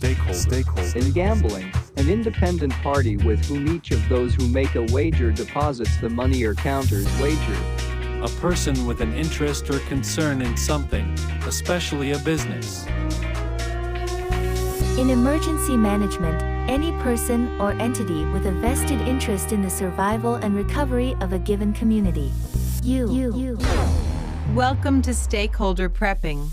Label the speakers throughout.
Speaker 1: Stakeholder.
Speaker 2: In gambling, an independent party with whom each of those who make a wager deposits the money or counters wager.
Speaker 1: A person with an interest or concern in something, especially a business.
Speaker 3: In emergency management, any person or entity with a vested interest in the survival and recovery of a given community. You.
Speaker 4: Welcome to Stakeholder Prepping.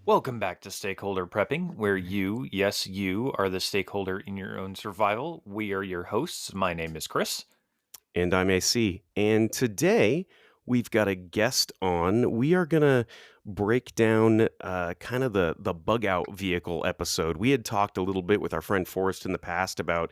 Speaker 5: Welcome back to Stakeholder Prepping, where you, yes, you, are the stakeholder in your own survival. We are your hosts. My name is Chris.
Speaker 6: And I'm AC. And today we've got a guest on. We are going to break down kind of the bug out vehicle episode. We had talked a little bit with our friend Forrest in the past about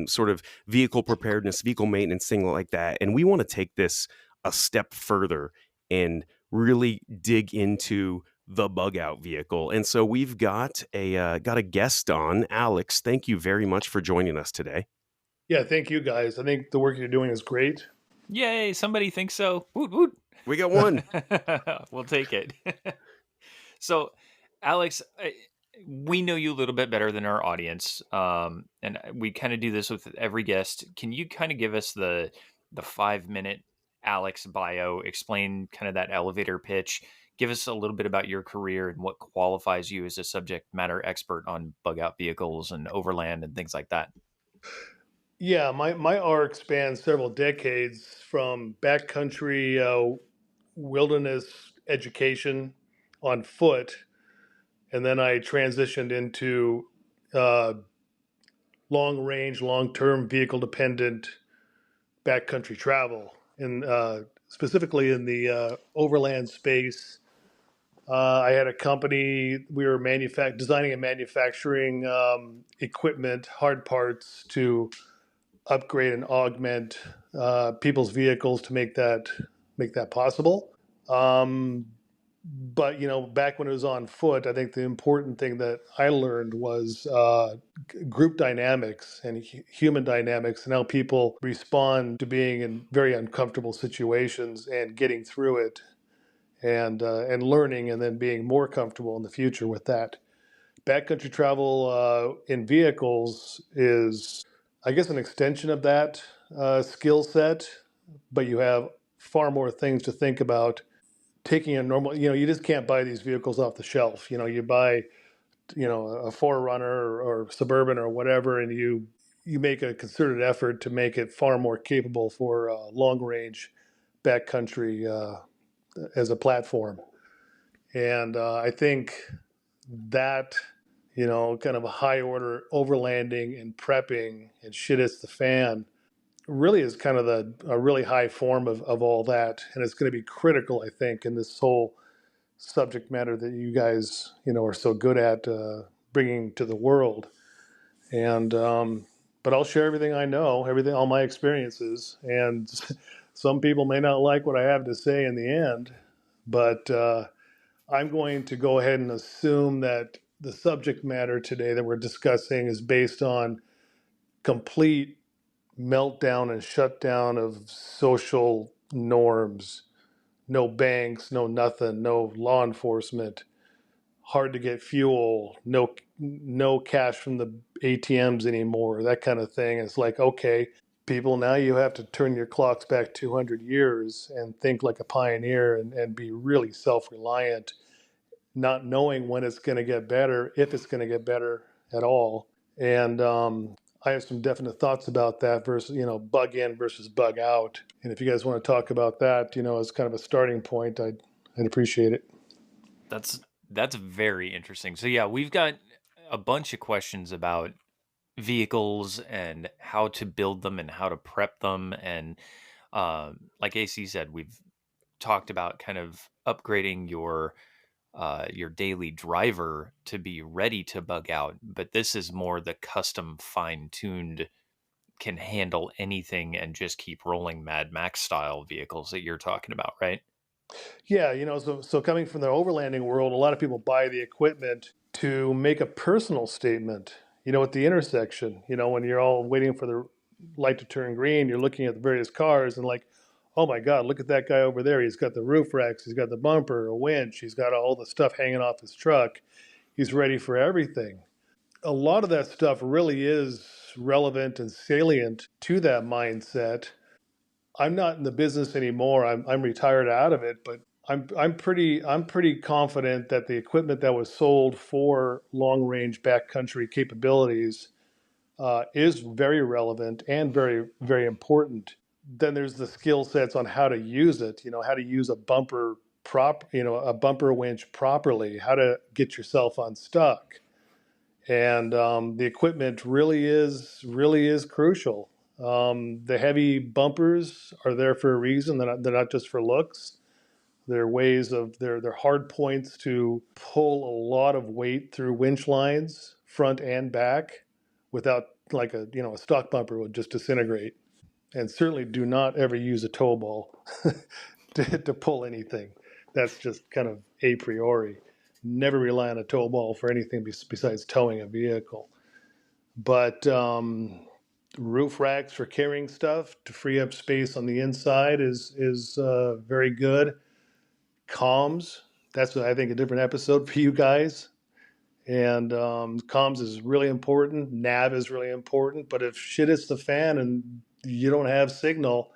Speaker 6: sort of vehicle preparedness, vehicle maintenance, things like that. And we want to take this a step further and really dig into the bug out vehicle. And so we've got a guest on. Alex, thank you very much for joining us today.
Speaker 7: Yeah, thank you guys. I think the work you're doing is great.
Speaker 5: Yay, somebody thinks so. Woot, woot.
Speaker 6: We got one.
Speaker 5: We'll take it. So, Alex, we know you a little bit better than our audience, and we kind of do this with every guest. Can you kind of give us the 5-minute Alex bio, explain kind of that elevator pitch, give us a little bit about your career and what qualifies you as a subject matter expert on bug out vehicles and overland and things like that?
Speaker 7: Yeah, my arc spans several decades from backcountry wilderness education on foot, and then I transitioned into long-range, long-term vehicle-dependent backcountry travel, and specifically in the overland space. I had a company. We were designing and manufacturing equipment, hard parts to upgrade and augment people's vehicles to make that possible. But back when it was on foot, I think the important thing that I learned was group dynamics and human dynamics, and how people respond to being in very uncomfortable situations and getting through it, and learning, and then being more comfortable in the future with that. Backcountry travel in vehicles is, I guess, an extension of that skill set, but you have far more things to think about. Taking a normal, you just can't buy these vehicles off the shelf. You buy, a 4Runner or Suburban or whatever, and you make a concerted effort to make it far more capable for long range backcountry as a platform. And I think that, kind of a high order overlanding and prepping and shit hits the fan really is kind of a really high form of all that. And it's going to be critical, I think, in this whole subject matter that you guys, are so good at bringing to the world. And, but I'll share everything I know, all my experiences. And some people may not like what I have to say in the end, but I'm going to go ahead and assume that the subject matter today that we're discussing is based on complete meltdown and shutdown of social norms. No banks, no nothing, no law enforcement, hard to get fuel, no cash from the ATMs anymore, that kind of thing. It's like, okay, people, now you have to turn your clocks back 200 years and think like a pioneer, and be really self-reliant, not knowing when it's going to get better, if it's going to get better at all. And I have some definite thoughts about that versus, bug in versus bug out. And if you guys want to talk about that, as kind of a starting point, I'd appreciate it.
Speaker 5: That's very interesting. So yeah, we've got a bunch of questions about vehicles and how to build them and how to prep them. And like AC said, we've talked about kind of upgrading your daily driver to be ready to bug out, but this is more the custom fine-tuned, can handle anything and just keep rolling Mad Max style vehicles that you're talking about, right?
Speaker 7: Yeah, so coming from the overlanding world, a lot of people buy the equipment to make a personal statement, at the intersection, when you're all waiting for the light to turn green, you're looking at the various cars and like, oh my God, look at that guy over there. He's got the roof racks, he's got the bumper, a winch, he's got all the stuff hanging off his truck. He's ready for everything. A lot of that stuff really is relevant and salient to that mindset. I'm not in the business anymore. I'm retired out of it, but I'm pretty confident that the equipment that was sold for long range backcountry capabilities is very relevant and very very important. Then there's the skill sets on how to use it. You know, how to use a a bumper winch properly. How to get yourself unstuck. And the equipment really is crucial. The heavy bumpers are there for a reason. They're not just for looks. They're ways of they're hard points to pull a lot of weight through winch lines, front and back, without like a stock bumper would just disintegrate. And certainly do not ever use a tow ball to pull anything. That's just kind of a priori. Never rely on a tow ball for anything besides towing a vehicle. But roof racks for carrying stuff to free up space on the inside is very good. Comms, that's I think a different episode for you guys. And comms is really important. Nav is really important. But if shit hits the fan and you don't have signal,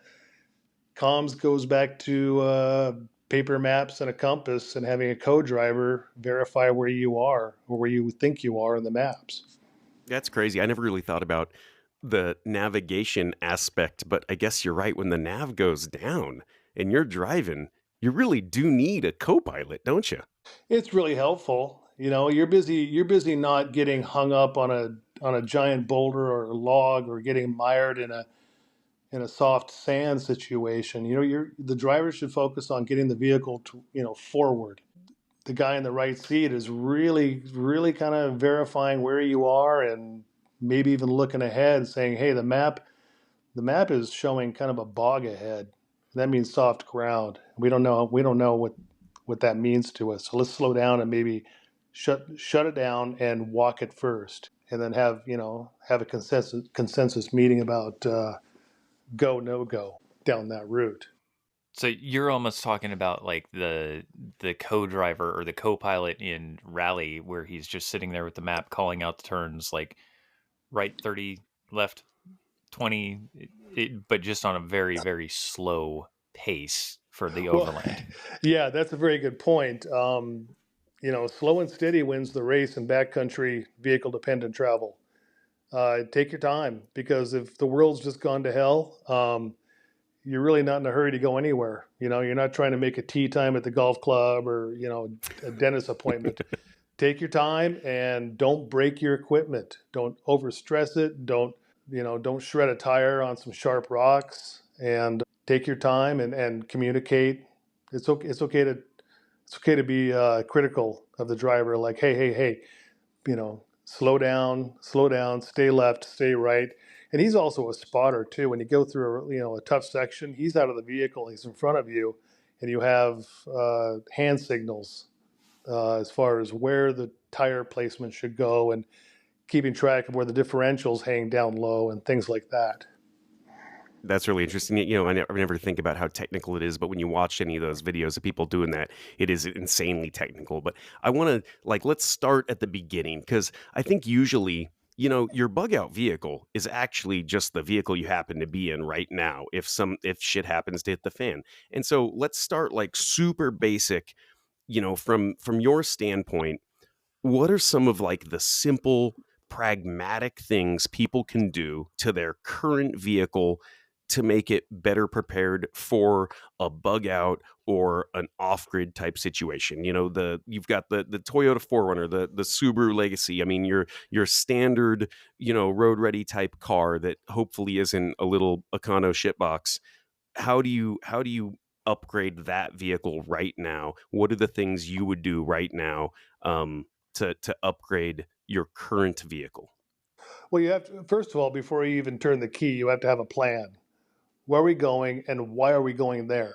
Speaker 7: comms goes back to paper maps and a compass and having a co-driver verify where you are or where you think you are in the maps.
Speaker 6: That's crazy. I never really thought about the navigation aspect, but I guess you're right. When the nav goes down and you're driving, you really do need a co-pilot, don't you?
Speaker 7: It's really helpful. You know, you're busy not getting hung up on a giant boulder or a log or getting mired in a soft sand situation. You know, the driver should focus on getting the vehicle to, forward. The guy in the right seat is really, really kind of verifying where you are and maybe even looking ahead and saying, hey, the map is showing kind of a bog ahead. That means soft ground. We don't know what that means to us. So let's slow down and maybe shut it down and walk it first, and then have a consensus meeting about go no go down that route.
Speaker 5: So you're almost talking about like the co-driver or the co-pilot in Rally, where he's just sitting there with the map calling out the turns, like right 30, left 20, but just on a very, very slow pace for the overland.
Speaker 7: Yeah, that's a very good point. Slow and steady wins the race in backcountry vehicle dependent travel. Take your time, because if the world's just gone to hell, you're really not in a hurry to go anywhere. You're not trying to make a tea time at the golf club or, a dentist appointment. Take your time and don't break your equipment. Don't overstress it. Don't shred a tire on some sharp rocks, and take your time and communicate. It's okay to be critical of the driver. Like, hey, slow down, stay left, stay right. And he's also a spotter too. When you go through a tough section, he's out of the vehicle, he's in front of you, and you have hand signals as far as where the tire placement should go, and keeping track of where the differentials hang down low and things like that.
Speaker 6: That's really interesting. I never think about how technical it is, but when you watch any of those videos of people doing that, it is insanely technical. But I want to let's start at the beginning, because I think usually, your bug out vehicle is actually just the vehicle you happen to be in right now if shit happens to hit the fan. And so let's start like super basic, from your standpoint. What are some of like the simple, pragmatic things people can do to their current vehicle to make it better prepared for a bug out or an off-grid type situation? You've got the Toyota 4Runner, the Subaru Legacy. I mean, your standard, road ready type car that hopefully isn't a little Econo shitbox. How do you upgrade that vehicle right now? What are the things you would do right now to upgrade your current vehicle?
Speaker 7: Well, you have to, first of all, before you even turn the key, you have to have a plan. Where are we going and why are we going there?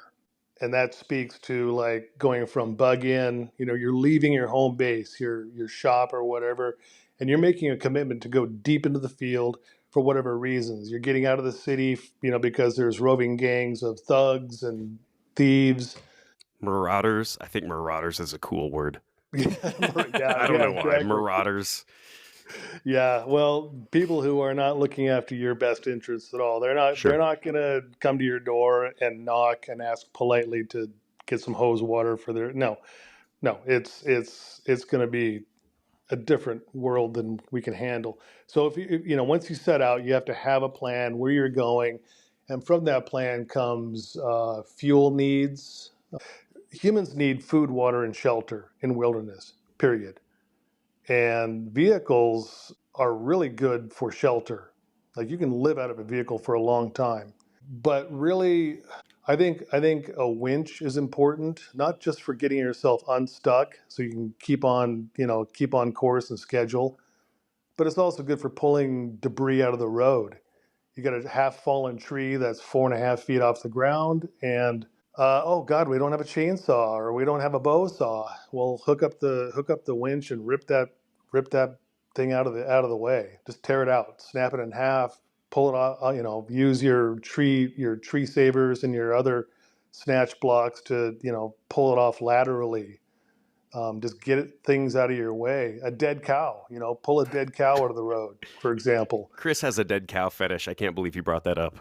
Speaker 7: And that speaks to like going from bug in, you're leaving your home base, your shop or whatever, and you're making a commitment to go deep into the field for whatever reasons. You're getting out of the city, because there's roving gangs of thugs and thieves.
Speaker 6: Marauders. I think marauders is a cool word.
Speaker 7: Yeah,
Speaker 6: I don't know why.
Speaker 7: exactly.
Speaker 6: Marauders.
Speaker 7: Yeah, well, people who are not looking after your best interests at all. They're
Speaker 6: Sure.
Speaker 7: not going to come to your door and knock and ask politely to get some hose water for their no. It's going to be a different world than we can handle. So once you set out, you have to have a plan where you're going, and from that plan comes fuel needs. Humans need food, water, and shelter in wilderness, period. And vehicles are really good for shelter. Like you can live out of a vehicle for a long time. But really, I think a winch is important, not just for getting yourself unstuck so you can keep on course and schedule, but it's also good for pulling debris out of the road. You got a half fallen tree that's 4.5 feet off the ground, and oh God, we don't have a chainsaw or we don't have a bow saw. Well, hook up the winch and rip that thing out of the way. Just tear it out, snap it in half, pull it off. Use your tree savers and your other snatch blocks to pull it off laterally. Just things out of your way. A dead cow, pull a dead cow out of the road, for example.
Speaker 6: Chris has a dead cow fetish. I can't believe you brought that up.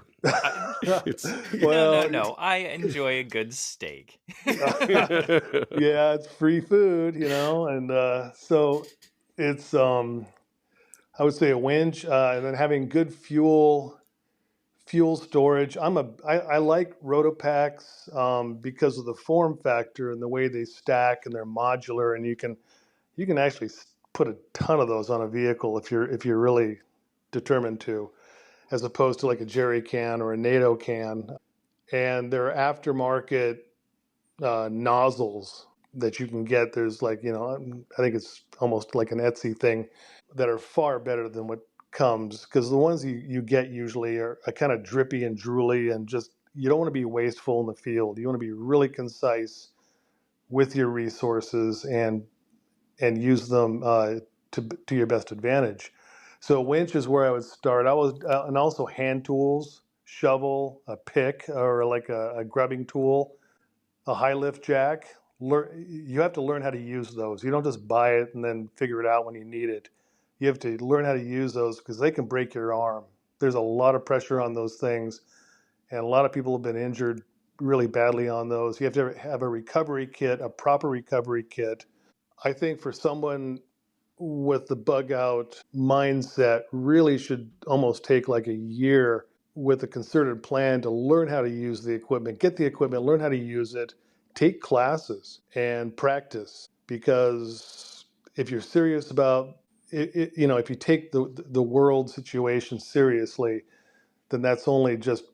Speaker 7: Well,
Speaker 5: No. I enjoy a good steak.
Speaker 7: yeah, it's free food, and so it's I would say a winch, and then having good fuel storage. I like Rotopacks because of the form factor and the way they stack, and they're modular, and you can actually put a ton of those on a vehicle if you're really determined to, as opposed to like a jerry can or a NATO can. And there are aftermarket nozzles that you can get. There's I think it's almost like an Etsy thing, that are far better than what comes, because the ones you get usually are kind of drippy and drooly, and just, you don't want to be wasteful in the field. You want to be really concise with your resources and use them to your best advantage. So winch is where I would start. And also hand tools, shovel, a pick, or like a grubbing tool, a high lift jack. You have to learn how to use those. You don't just buy it and then figure it out when you need it. You have to learn how to use those because they can break your arm. There's a lot of pressure on those things, and a lot of people have been injured really badly on those. You have to have a recovery kit, a proper recovery kit. I think for someone with the bug out mindset, really should almost take like a year with a concerted plan to learn how to use the equipment, get the equipment, learn how to use it, take classes and practice. Because if you're serious about it, if you take the world situation seriously, then that's only just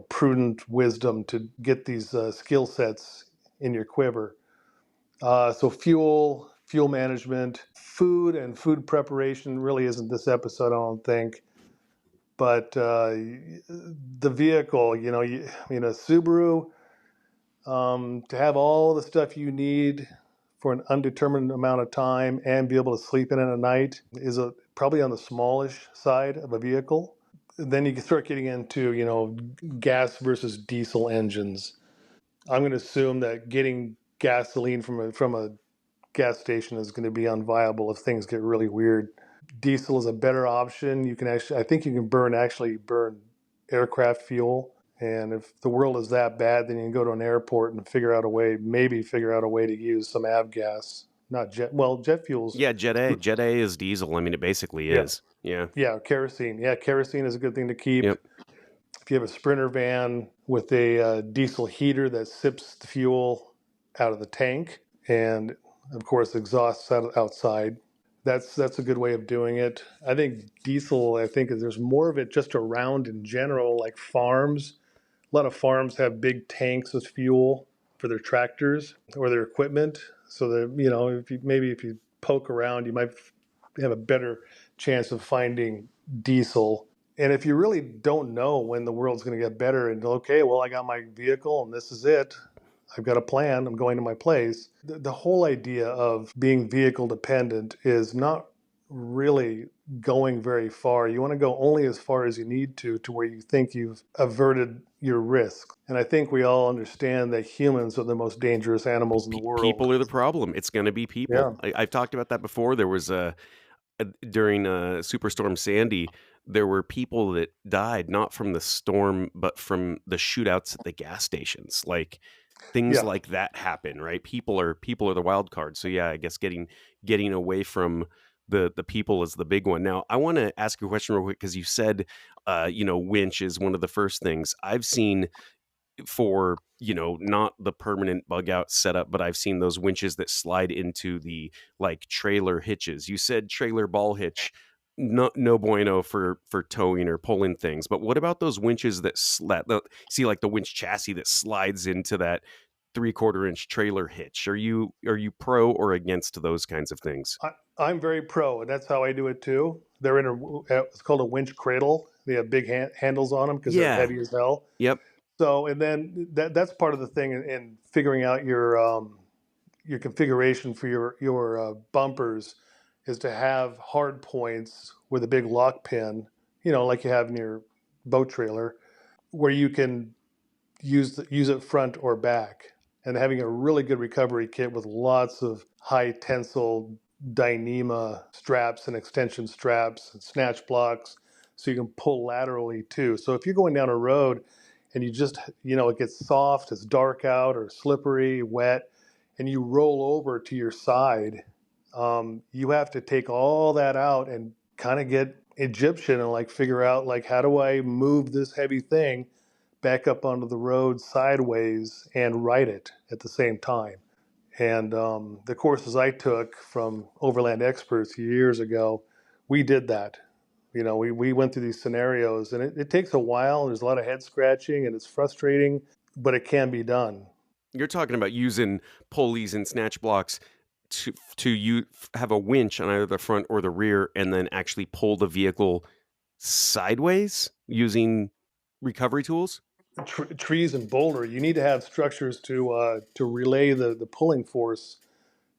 Speaker 7: prudent wisdom to get these skill sets in your quiver. So fuel management, food and food preparation really isn't this episode, I don't think. But the vehicle, a Subaru, to have all the stuff you need for an undetermined amount of time and be able to sleep in it at night is probably on the smallish side of a vehicle. Then you can start getting into, gas versus diesel engines. I'm going to assume that getting gasoline from a gas station is going to be unviable if things get really weird. Diesel is a better option. I think you can burn aircraft fuel. And if the world is that bad, then you can go to an airport and figure out a way to use some avgas, not jet fuels.
Speaker 6: Yeah, Jet A. Jet A is diesel. I mean, it basically is. Yeah.
Speaker 7: Yeah, kerosene. Yeah, kerosene is a good thing to keep.
Speaker 6: Yep.
Speaker 7: If you have a Sprinter van with a diesel heater that sips the fuel out of the tank and, of course, exhausts outside, that's a good way of doing it. I think diesel, there's more of it just around in general, like farms. A lot of farms have big tanks of fuel for their tractors or their equipment. So that, if you poke around, you might have a better chance of finding diesel. And if you really don't know when the world's going to get better and, okay, well, I got my vehicle and this is it. I've got a plan. I'm going to my place. The whole idea of being vehicle dependent is not really going very far. You want to go only as far as you need to where you think you've averted your risk. And I think we all understand that humans are the most dangerous animals in the world.
Speaker 6: People are the problem. It's going to be people.
Speaker 7: Yeah.
Speaker 6: I've talked about that before. There was during Superstorm Sandy, there were people that died not from the storm, but from the shootouts at the gas stations. Like things
Speaker 7: Yeah.
Speaker 6: like that happen, right? People are the wild card. So yeah, I guess getting away from the people is the big one. Now, I want to ask you a question real quick because you said, winch is one of the first things I've seen for, not the permanent bug out setup, but I've seen those winches that slide into the like trailer hitches. You said trailer ball hitch, no bueno for towing or pulling things. But what about those winches that see like the winch chassis that slides into that 3/4 inch trailer hitch? Are you pro or against those kinds of things?
Speaker 7: I'm very pro, and that's how I do it too. They're in it's called a winch cradle. They have big handles on them because
Speaker 6: Yeah.
Speaker 7: they're heavy as hell.
Speaker 6: Yep.
Speaker 7: So, and then that's part of the thing in figuring out your configuration for your bumpers is to have hard points with a big lock pin, like you have in your boat trailer, where you can use it front or back. And having a really good recovery kit with lots of high tensile Dyneema straps and extension straps and snatch blocks, so you can pull laterally too. So if you're going down a road and you just, it gets soft, it's dark out or slippery, wet, and you roll over to your side, you have to take all that out and kind of get Egyptian and like figure out like, how do I move this heavy thing back up onto the road sideways and right it at the same time. And the courses I took from Overland Experts years ago, we did that. We went through these scenarios, and it takes a while. And there's a lot of head scratching, and it's frustrating, but it can be done.
Speaker 6: You're talking about using pulleys and snatch blocks to have a winch on either the front or the rear, and then actually pull the vehicle sideways using recovery tools.
Speaker 7: Trees and boulder, you need to have structures to relay the pulling force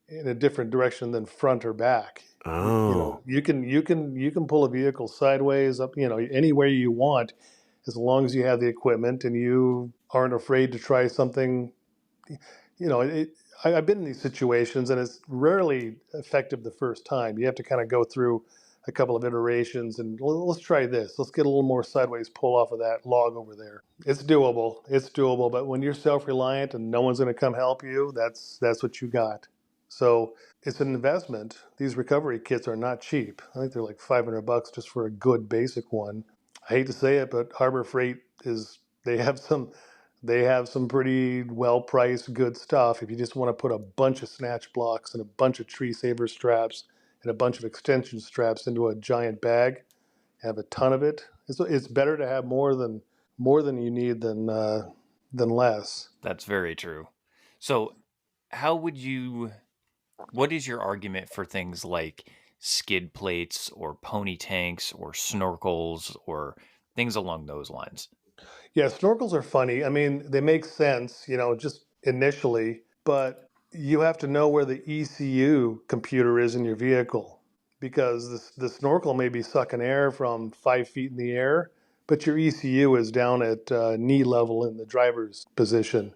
Speaker 7: in a different direction than front or back.
Speaker 6: Oh.
Speaker 7: You can pull a vehicle sideways up, anywhere you want, as long as you have the equipment and you aren't afraid to try something. I've been in these situations, and it's rarely effective the first time. You have to kind of go through a couple of iterations and let's try this. Let's get a little more sideways pull off of that log over there. It's doable. But when you're self-reliant and no one's going to come help you, that's what you got. So it's an investment. These recovery kits are not cheap. I think they're like $500 just for a good basic one. I hate to say it, but Harbor Freight they have some pretty well-priced good stuff. If you just want to put a bunch of snatch blocks and a bunch of tree saver straps and a bunch of extension straps into a giant bag, have a ton of it. It's better to have more than you need than less.
Speaker 5: That's very true. So what is your argument for things like skid plates or pony tanks or snorkels or things along those lines?
Speaker 7: Yeah, snorkels are funny. I mean, they make sense, just initially, but you have to know where the ECU computer is in your vehicle, because the snorkel may be sucking air from 5 feet in the air, but your ECU is down at knee level in the driver's position.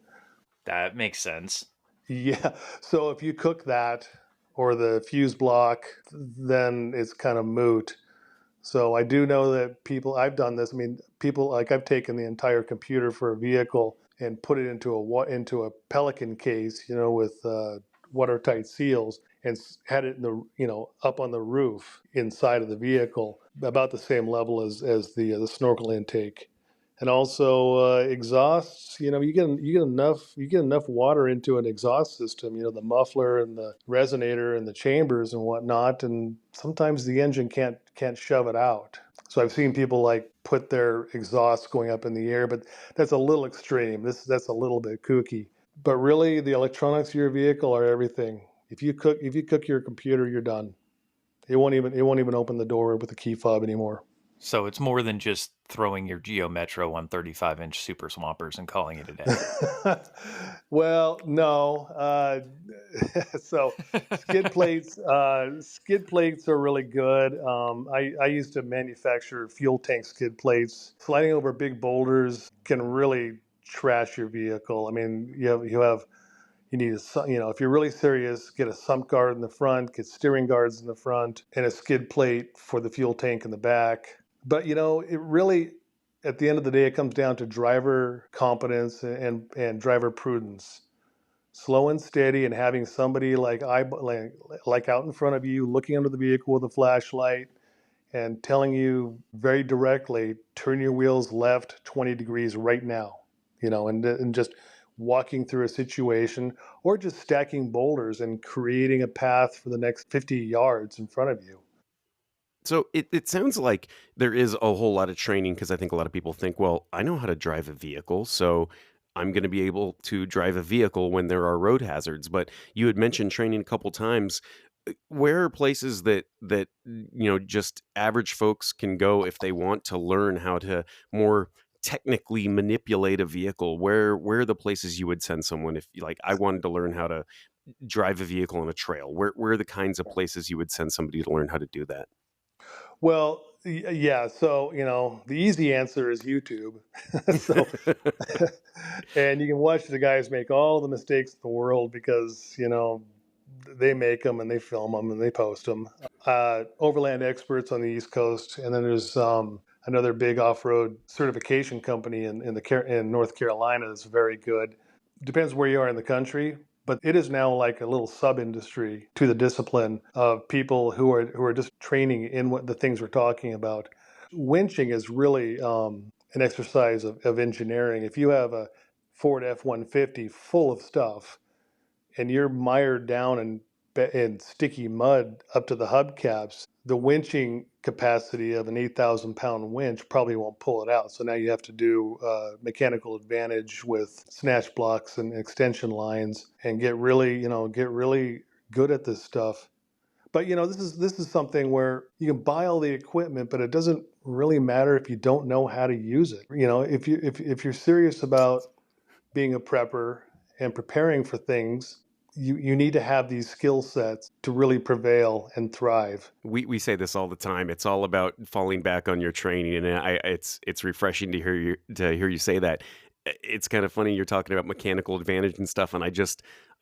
Speaker 5: That makes sense.
Speaker 7: Yeah, so if you cook that or the fuse block, then it's kind of moot. So I do know that I've done this. I mean, I've taken the entire computer for a vehicle and put it into a Pelican case, with watertight seals, and had it up on the roof inside of the vehicle, about the same level as the snorkel intake. And also exhausts, you get enough water into an exhaust system, the muffler and the resonator and the chambers and whatnot, and sometimes the engine can't shove it out. So I've seen people like put their exhaust going up in the air, but that's a little extreme. That's a little bit kooky. But really, the electronics of your vehicle are everything. If you cook your computer, you're done. It won't even open the door with a key fob anymore.
Speaker 5: So it's more than just throwing your Geo Metro on 35-inch Super Swampers and calling it a day.
Speaker 7: Well, no. So skid plates are really good. I used to manufacture fuel tank skid plates. Sliding over big boulders can really trash your vehicle. I mean, you need if you're really serious, get a sump guard in the front, get steering guards in the front, and a skid plate for the fuel tank in the back. But it really, at the end of the day, it comes down to driver competence and driver prudence. Slow and steady, and having somebody like out in front of you, looking under the vehicle with a flashlight, and telling you very directly, turn your wheels left 20 degrees right now, and just walking through a situation, or just stacking boulders and creating a path for the next 50 yards in front of you.
Speaker 6: So it sounds like there is a whole lot of training because I think a lot of people think, well, I know how to drive a vehicle, so I'm going to be able to drive a vehicle when there are road hazards. But you had mentioned training a couple times. Where are places that just average folks can go if they want to learn how to more technically manipulate a vehicle? Where are the places you would send someone if like I wanted to learn how to drive a vehicle on a trail? Where are the kinds of places you would send somebody to learn how to do that?
Speaker 7: Well, yeah. So, the easy answer is YouTube. So, and you can watch the guys make all the mistakes in the world because, they make them and they film them and they post them. Overland Experts on the East Coast. And then there's another big off-road certification company in North Carolina that's very good. Depends where you are in the country, but it is now like a little sub-industry to the discipline of people who are just training in what the things we're talking about. Winching is really an exercise of engineering. If you have a Ford F-150 full of stuff and you're mired down in sticky mud up to the hubcaps, the winching capacity of an 8,000 pound winch probably won't pull it out. So now you have to do mechanical advantage with snatch blocks and extension lines and get really good at this stuff. But this is something where you can buy all the equipment, but it doesn't really matter if you don't know how to use it. If you're serious about being a prepper and preparing for things, you need to have these skill sets to really prevail and thrive.
Speaker 6: We say this all the time. It's all about falling back on your training, and it's refreshing to hear you say that. It's kind of funny you're talking about mechanical advantage and stuff, and I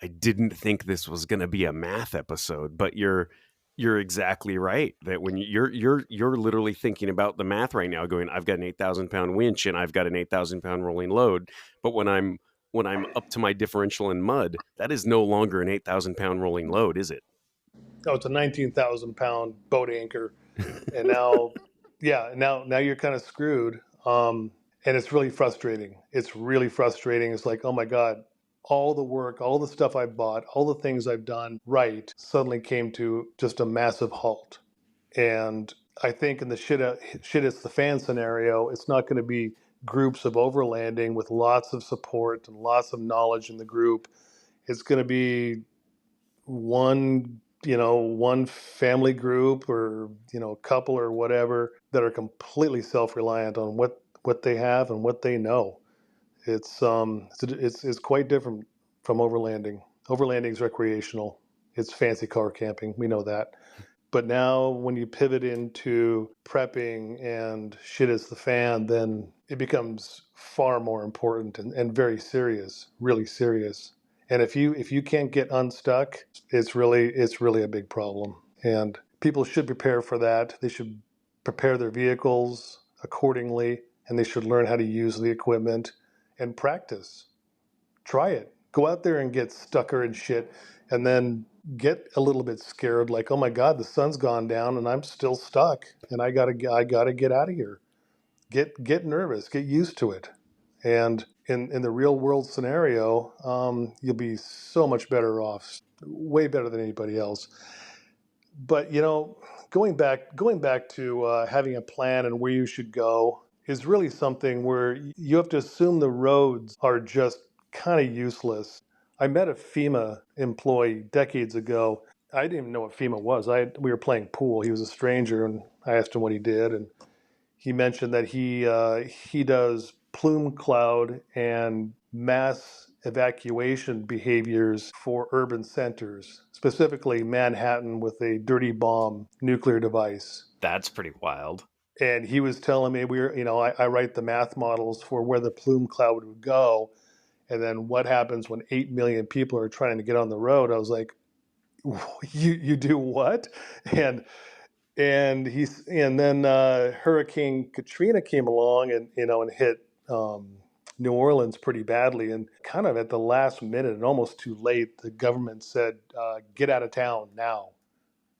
Speaker 6: didn't think this was going to be a math episode, but you're exactly right that when you're literally thinking about the math right now, going, I've got an 8,000 pound winch and I've got an 8,000 pound rolling load, but when I'm up to my differential in mud, that is no longer an 8,000 pound rolling load, is it?
Speaker 7: Oh, it's a 19,000 pound boat anchor. And now, now you're kind of screwed. And it's really frustrating. It's really frustrating. It's like, oh my God, all the work, all the stuff I bought, all the things I've done right suddenly came to just a massive halt. And I think in the shit is the fan scenario, it's not going to be groups of overlanding with lots of support and lots of knowledge in the group. It's going to be one family group or couple or whatever that are completely self-reliant on what they have and what they know. It's quite different from overlanding. Overlanding is recreational. It's fancy car camping. We know that. But now when you pivot into prepping and shit is the fan, then it becomes far more important and very serious, really serious. And if you can't get unstuck, it's really a big problem. And people should prepare for that. They should prepare their vehicles accordingly, and they should learn how to use the equipment and practice. Try it. Go out there and get stucker and shit, and then get a little bit scared, like, oh my God, the sun's gone down and I'm still stuck, and I gotta get out of here. Get nervous, get used to it, and in the real world scenario, you'll be so much better off, way better than anybody else. But going back to having a plan and where you should go is really something where you have to assume the roads are just kind of useless. I met a FEMA employee decades ago. I didn't even know what FEMA was. We were playing pool. He was a stranger, and I asked him what he did, and he mentioned that he does plume cloud and mass evacuation behaviors for urban centers, specifically Manhattan with a dirty bomb nuclear device.
Speaker 5: That's pretty wild.
Speaker 7: And he was telling me I write the math models for where the plume cloud would go, and then what happens when 8 million people are trying to get on the road. I was like, you do what? And then Hurricane Katrina came along and hit New Orleans pretty badly, and kind of at the last minute and almost too late, the government said, get out of town now.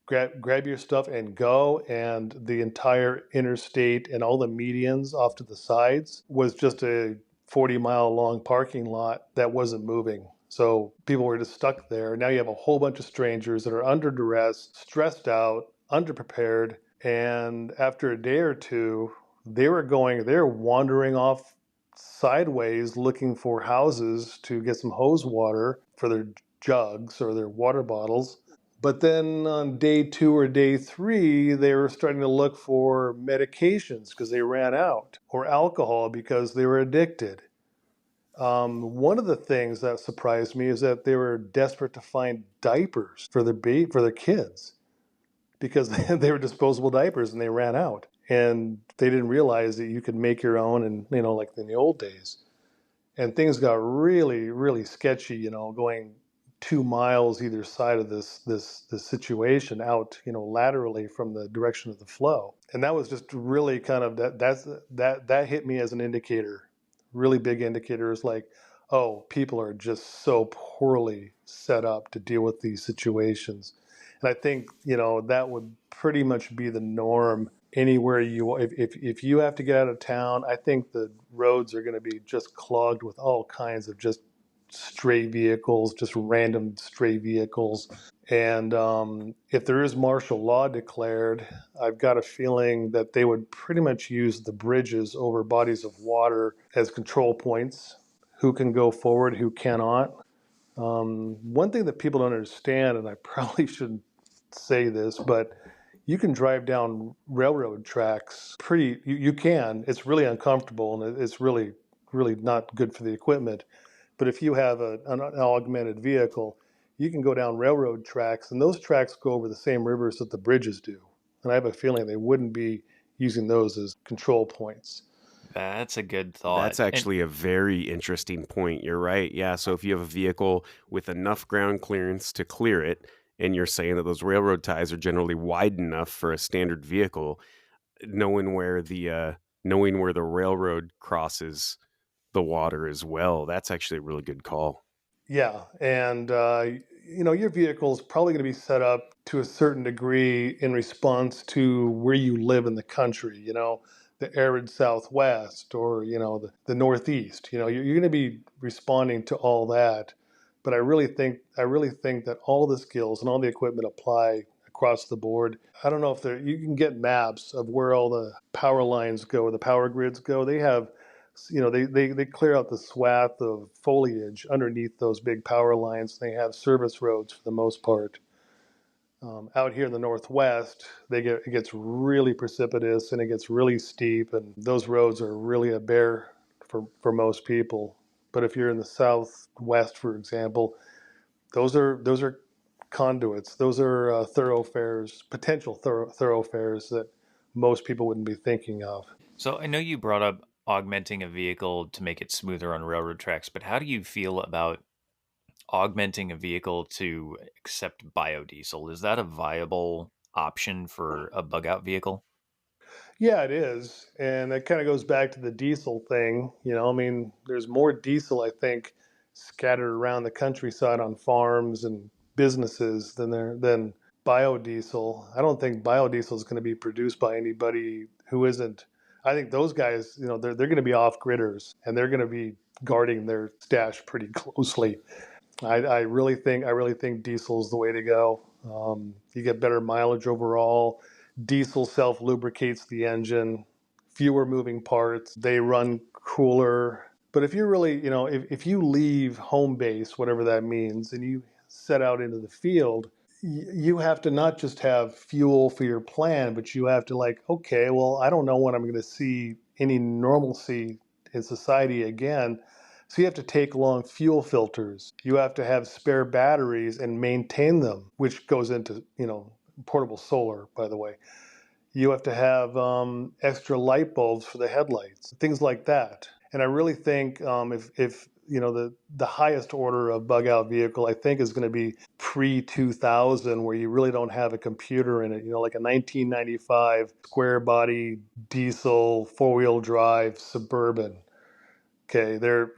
Speaker 7: Grab your stuff and go. And the entire interstate and all the medians off to the sides was just a 40-mile long parking lot that wasn't moving. So people were just stuck there. Now you have a whole bunch of strangers that are under duress, stressed out, underprepared. And after a day or two, they're wandering off sideways looking for houses to get some hose water for their jugs or their water bottles. But then on day 2 or day 3, they were starting to look for medications because they ran out, or alcohol because they were addicted. One of the things that surprised me is that they were desperate to find diapers for their kids because they were disposable diapers and they ran out. And they didn't realize that you could make your own, and like in the old days. And things got really, really sketchy, going 2 miles either side of this situation out, laterally from the direction of the flow. And that was just really kind of that hit me as an indicator, really big indicators like, oh, people are just so poorly set up to deal with these situations. And I think, that would pretty much be the norm anywhere if you have to get out of town. I think the roads are going to be just clogged with all kinds of just stray vehicles, just random stray vehicles. And if there is martial law declared, I've got a feeling that they would pretty much use the bridges over bodies of water as control points. Who can go forward, who cannot. One thing that people don't understand, and I probably shouldn't say this, but you can drive down railroad tracks you can. It's really uncomfortable and it's really, really not good for the equipment. But if you have an augmented vehicle, you can go down railroad tracks, and those tracks go over the same rivers that the bridges do. And I have a feeling they wouldn't be using those as control points.
Speaker 5: That's a good thought.
Speaker 6: That's actually a very interesting point. You're right. Yeah. So if you have a vehicle with enough ground clearance to clear it, and you're saying that those railroad ties are generally wide enough for a standard vehicle, knowing where the railroad crosses the water as well, that's actually a really good call.
Speaker 7: Yeah, and your vehicle is probably going to be set up to a certain degree in response to where you live in the country. The arid Southwest or the Northeast. You're going to be responding to all that. But I really think that all the skills and all the equipment apply across the board. I don't know if you can get maps of where all the power lines go, the power grids go. They have, they clear out the swath of foliage underneath those big power lines. They have service roads for the most part. Out here in the Northwest, it gets really precipitous and it gets really steep, and those roads are really a bear for most people. But if you're in the Southwest, for example, those are conduits. Those are thoroughfares, potential thoroughfares that most people wouldn't be thinking of.
Speaker 5: So I know you brought up augmenting a vehicle to make it smoother on railroad tracks, but how do you feel about augmenting a vehicle to accept biodiesel? Is that a viable option for a bug out vehicle?
Speaker 7: Yeah, it is. And that kind of goes back to the diesel thing. There's more diesel, I think, scattered around the countryside on farms and businesses than biodiesel. I don't think biodiesel is going to be produced by anybody who isn't. I think those guys, they're going to be off-gridders, and they're going to be guarding their stash pretty closely. I really think diesel is the way to go. You get better mileage overall. Diesel self-lubricates the engine, fewer moving parts, they run cooler. But if you're really, if you leave home base, whatever that means, and you set out into the field, you have to not just have fuel for your plan, but you have to okay, well, I don't know when I'm going to see any normalcy in society again. So you have to take along fuel filters. You have to have spare batteries and maintain them, which goes into, portable solar, by the way. You have to have extra light bulbs for the headlights, things like that. And I really think if the highest order of bug out vehicle, I think, is going to be pre 2000, where you really don't have a computer in it. Like a 1995 square body diesel 4-wheel drive Suburban. Okay, they're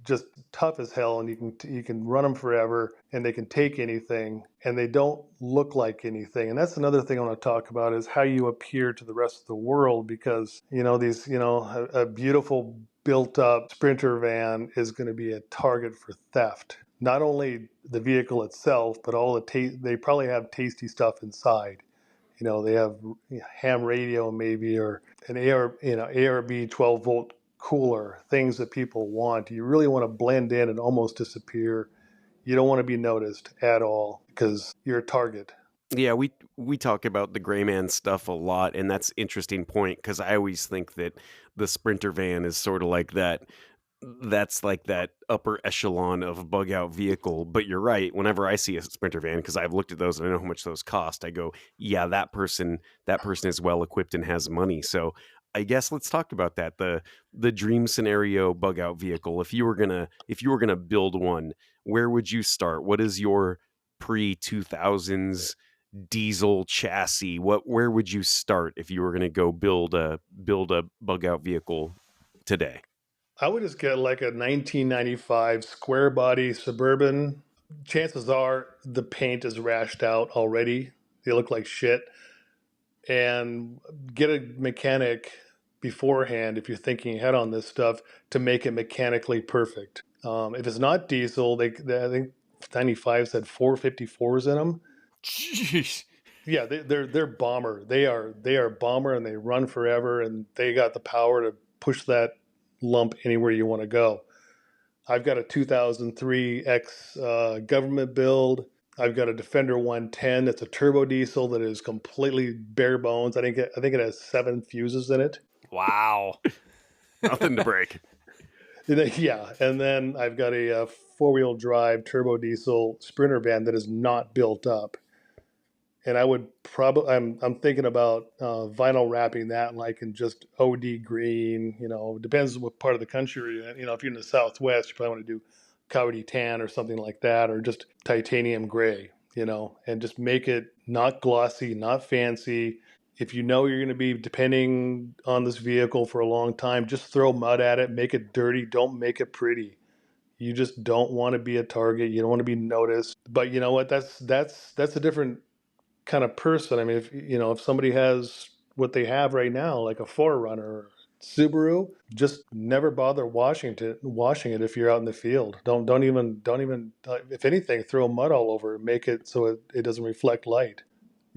Speaker 7: just tough as hell, and you can run them forever, and they can take anything, and they don't look like anything. And that's another thing I want to talk about, is how you appear to the rest of the world, because a beautiful built up Sprinter van is going to be a target for theft. Not only the vehicle itself, but all they probably have tasty stuff inside. They have ham radio maybe, or an ARB 12 volt cooler, things that people want. You really want to blend in and almost disappear. You don't want to be noticed at all because you're a target.
Speaker 6: Yeah, we talk about the gray man stuff a lot, and that's an interesting point, because I always think that the Sprinter van is sort of like that. That's like that upper echelon of bug out vehicle. But you're right. Whenever I see a Sprinter van, because I've looked at those and I know how much those cost, I go, yeah, that person is well equipped and has money. So I guess let's talk about that. The dream scenario bug out vehicle. If you were gonna build one, where would you start? What is your pre 2000s diesel chassis? Where would you start if you were gonna go build a bug out vehicle today?
Speaker 7: I would just get like a 1995 square body Suburban. Chances are the paint is rashed out already. They look like shit. And get a mechanic beforehand, if you're thinking ahead on this stuff, to make it mechanically perfect. If it's not diesel, I think 95 said 454s in them.
Speaker 5: Jeez.
Speaker 7: Yeah, they're bomber. They are bomber, and they run forever, and they got the power to push that lump anywhere you want to go. I've got a 2003 X government build. I've got a Defender 110 that's a turbo diesel that is completely bare bones. I think it has 7 fuses in it.
Speaker 5: Wow.
Speaker 6: Nothing to break.
Speaker 7: Yeah, and then I've got a 4-wheel drive turbo diesel Sprinter van that is not built up. And I would probably, I'm thinking about vinyl wrapping that like in just OD green. Depends what part of the country you're in. If you're in the Southwest, you probably want to do coyote tan or something like that, or just titanium gray. And just make it not glossy, not fancy. If you're going to be depending on this vehicle for a long time, just throw mud at it, make it dirty. Don't make it pretty. You just don't want to be a target. You don't want to be noticed. But you know what? That's a different kind of person. I mean, if somebody has what they have right now, like a 4Runner or Subaru, just never bother washing it if you're out in the field. Don't even if anything, throw mud all over it, make it so it doesn't reflect light.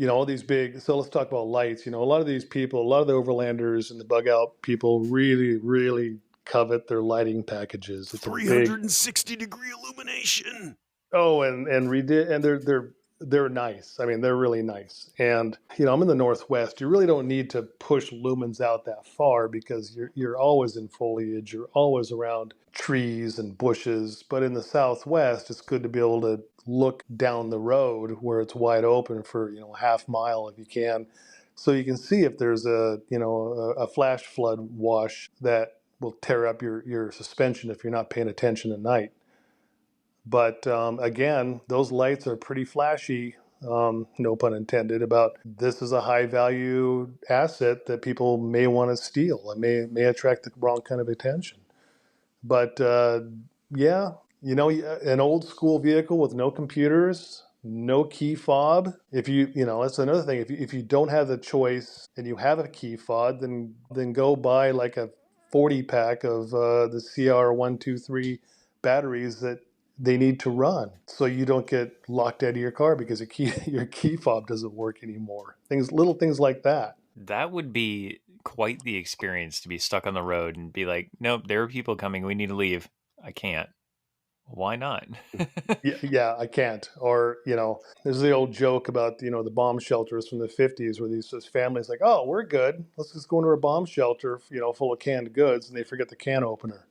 Speaker 7: All these big, so let's talk about lights. A lot of these people, a lot of the overlanders and the bug out people really, really covet their lighting packages. It's
Speaker 6: 360 degree illumination.
Speaker 7: Oh, and they're nice. I mean, they're really nice. And I'm in the Northwest. You really don't need to push lumens out that far, because you're always in foliage. You're always around trees and bushes. But in the Southwest, it's good to be able to look down the road where it's wide open for half mile if you can, so you can see if there's a flash flood wash that will tear up your suspension if you're not paying attention at night. But again, those lights are pretty flashy, no pun intended, about this is a high value asset that people may want to steal. It may attract the wrong kind of attention. But yeah, an old school vehicle with no computers, no key fob. If that's another thing. If you don't have the choice and you have a key fob, then go buy like a 40 pack of the CR123 batteries that they need to run, so you don't get locked out of your car because your key fob doesn't work anymore. Little things like that.
Speaker 5: That would be quite the experience, to be stuck on the road and be like, nope, there are people coming. We need to leave. I can't. Why not?
Speaker 7: Yeah, I can't. Or, there's the old joke about, the bomb shelters from the 50s where these families like, oh, we're good. Let's just go into a bomb shelter, full of canned goods, and they forget the can opener.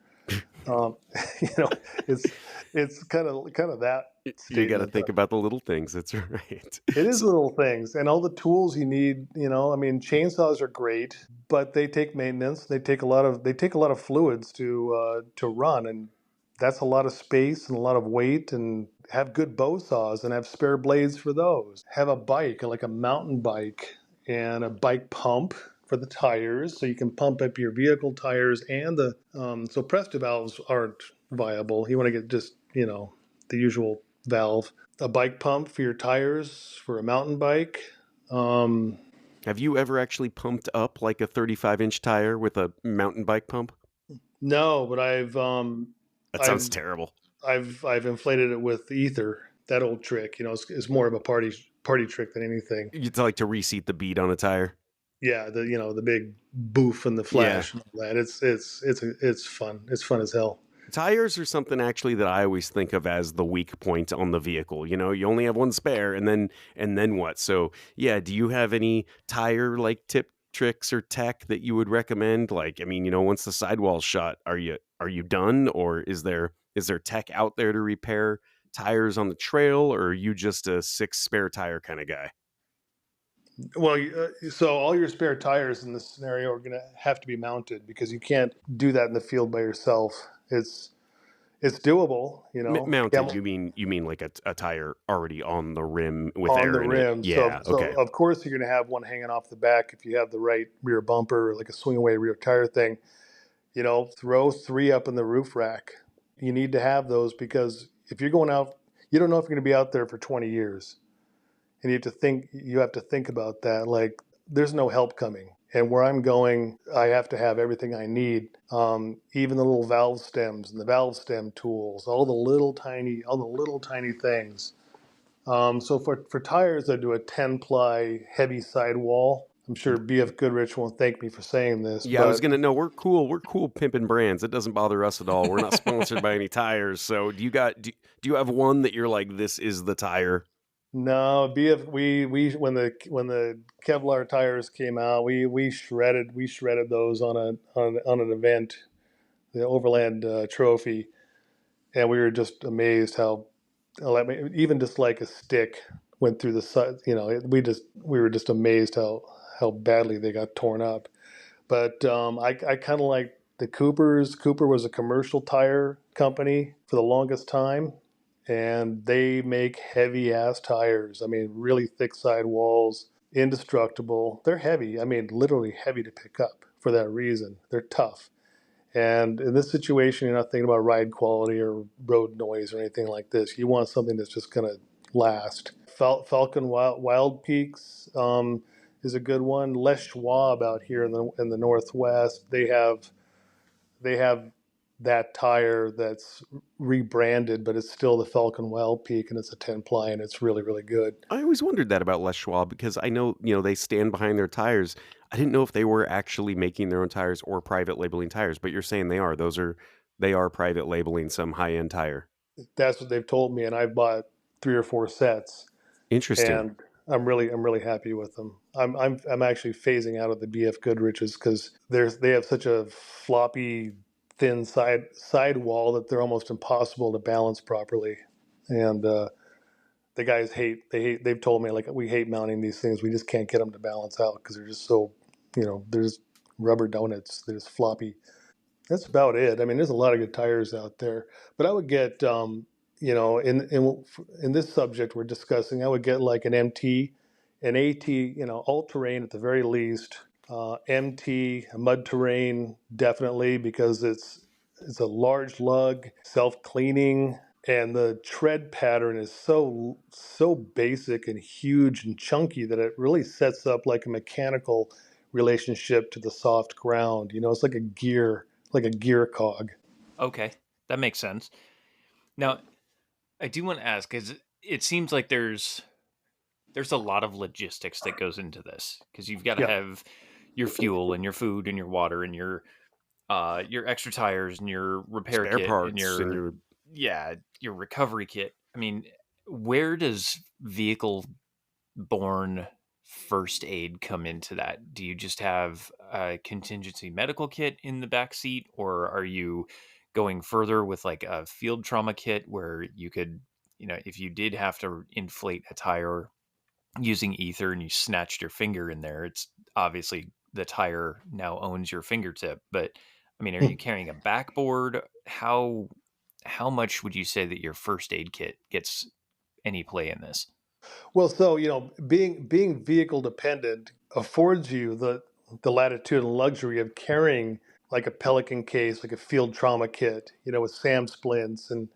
Speaker 7: Um, you know, it's it's kind of that
Speaker 6: You got to
Speaker 7: statement.
Speaker 6: think about the little things. That's right.
Speaker 7: It is
Speaker 6: So,
Speaker 7: little things and all the tools you need. I mean, chainsaws are great, but they take maintenance. They take a lot of fluids to run, and that's a lot of space and a lot of weight. And have good bow saws and have spare blades for those. Have a bike, like a mountain bike, and a bike pump for the tires, so you can pump up your vehicle tires and the. So Presta valves aren't viable. You want to get just the usual valve, a bike pump for your tires for a mountain bike. Um,
Speaker 6: have you ever actually pumped up like a 35-inch tire with a mountain bike pump?
Speaker 7: no, but
Speaker 6: That sounds
Speaker 7: I've
Speaker 6: terrible.
Speaker 7: I've inflated it with ether. That old trick, is more of a party trick than anything.
Speaker 6: You'd like to reseat the bead on a tire.
Speaker 7: Yeah, the big boof and the
Speaker 6: Yeah.
Speaker 7: flash and all that. It's fun. It's fun as hell.
Speaker 6: Tires are something actually that I always think of as the weak point on the vehicle. You only have one spare, and then what? So yeah, do you have any tire like tip tricks or tech that you would recommend? Like, I mean, once the sidewall's shot, are you done, or is there tech out there to repair tires on the trail, or are you just a 6 spare tire kind of guy?
Speaker 7: Well, so all your spare tires in this scenario are going to have to be mounted because you can't do that in the field by yourself. It's doable,
Speaker 6: Mounted? You mean like a tire already on the rim with
Speaker 7: on the
Speaker 6: air in it?
Speaker 7: rim. So,
Speaker 6: Yeah.
Speaker 7: so
Speaker 6: Okay.
Speaker 7: of course you're going to have one hanging off the back if you have the right rear bumper, like a swing away rear tire thing. Throw three up in the roof rack. You need to have those because if you're going out, you don't know if you're going to be out there for 20 years, and you have to think about that. Like, there's no help coming. And where I'm going, I have to have everything I need. Even the little valve stems and the valve stem tools, all the little tiny things. So for tires, I do a 10-ply heavy sidewall. I'm sure BF Goodrich won't thank me for saying this,
Speaker 6: Yeah, I was
Speaker 7: but
Speaker 6: gonna know we're cool. We're cool pimping brands. It doesn't bother us at all. We're not sponsored by any tires. So do you have one that you're like, this is the tire?
Speaker 7: no, BF we when the Kevlar tires came out, we shredded those on an event, the Overland Trophy, and we were just amazed how, I mean, even just like a stick went through the side. We were just amazed how badly they got torn up. But I kind of like the Coopers. Cooper was a commercial tire company for the longest time, and they make heavy ass tires. I mean, really thick sidewalls, indestructible. They're heavy. I mean, literally heavy to pick up for that reason. They're tough. And in this situation, you're not thinking about ride quality or road noise or anything like this. You want something that's just going to last. Falcon Wild Peaks is a good one. Les Schwab out here in the Northwest, they have that tire that's rebranded, but it's still the Falcon Wild Peak, and it's a 10-ply, and it's really, really good.
Speaker 6: I always wondered that about Les Schwab because I know, they stand behind their tires. I didn't know if they were actually making their own tires or private labeling tires, but you're saying they are. They are private labeling some high-end tire.
Speaker 7: That's what they've told me, and I've bought 3 or 4 sets.
Speaker 6: Interesting.
Speaker 7: And I'm really happy with them. I'm actually phasing out of the BF Goodriches because they have such a floppy, thin sidewall that they're almost impossible to balance properly. And the guys they've told me, like, we hate mounting these things. We just can't get them to balance out because they're just so, they're just rubber donuts. They're just floppy. That's about it. I mean, there's a lot of good tires out there, but I would get, in this subject we're discussing, I would get like an MT, an AT, all terrain at the very least. MT, a mud terrain, definitely, because it's a large lug, self cleaning, and the tread pattern is so basic and huge and chunky that it really sets up like a mechanical relationship to the soft ground. It's like a gear cog.
Speaker 5: Okay, that makes sense. Now, I do want to ask, because it seems like there's a lot of logistics that goes into this, because you've got to
Speaker 7: Yeah.
Speaker 5: have your fuel and your food and your water and your extra tires and your repair
Speaker 6: Spare
Speaker 5: kit
Speaker 6: parts
Speaker 5: and
Speaker 6: and
Speaker 5: your recovery kit. I mean, where does vehicle borne first aid come into that? Do you just have a contingency medical kit in the back seat, or are you going further with like a field trauma kit where you could, if you did have to inflate a tire using ether and you snatched your finger in there, it's obviously the tire now owns your fingertip. But I mean, are you carrying a backboard? How much would you say that your first aid kit gets any play in this?
Speaker 7: Well, so being vehicle dependent affords you the latitude and luxury of carrying like a Pelican case, like a field trauma kit, with SAM splints and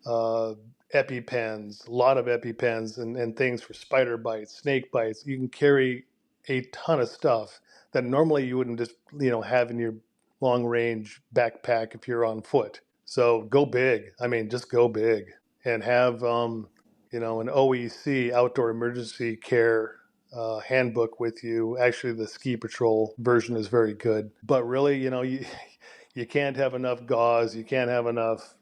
Speaker 7: uh, EpiPens, a lot of EpiPens and things for spider bites, snake bites. You can carry a ton of stuff that normally you wouldn't just have in your long range backpack if you're on foot. So go big. I mean, just go big and have an OEC, outdoor emergency care handbook with you. Actually, the ski patrol version is very good. But really, you can't have enough gauze. You can't have enough.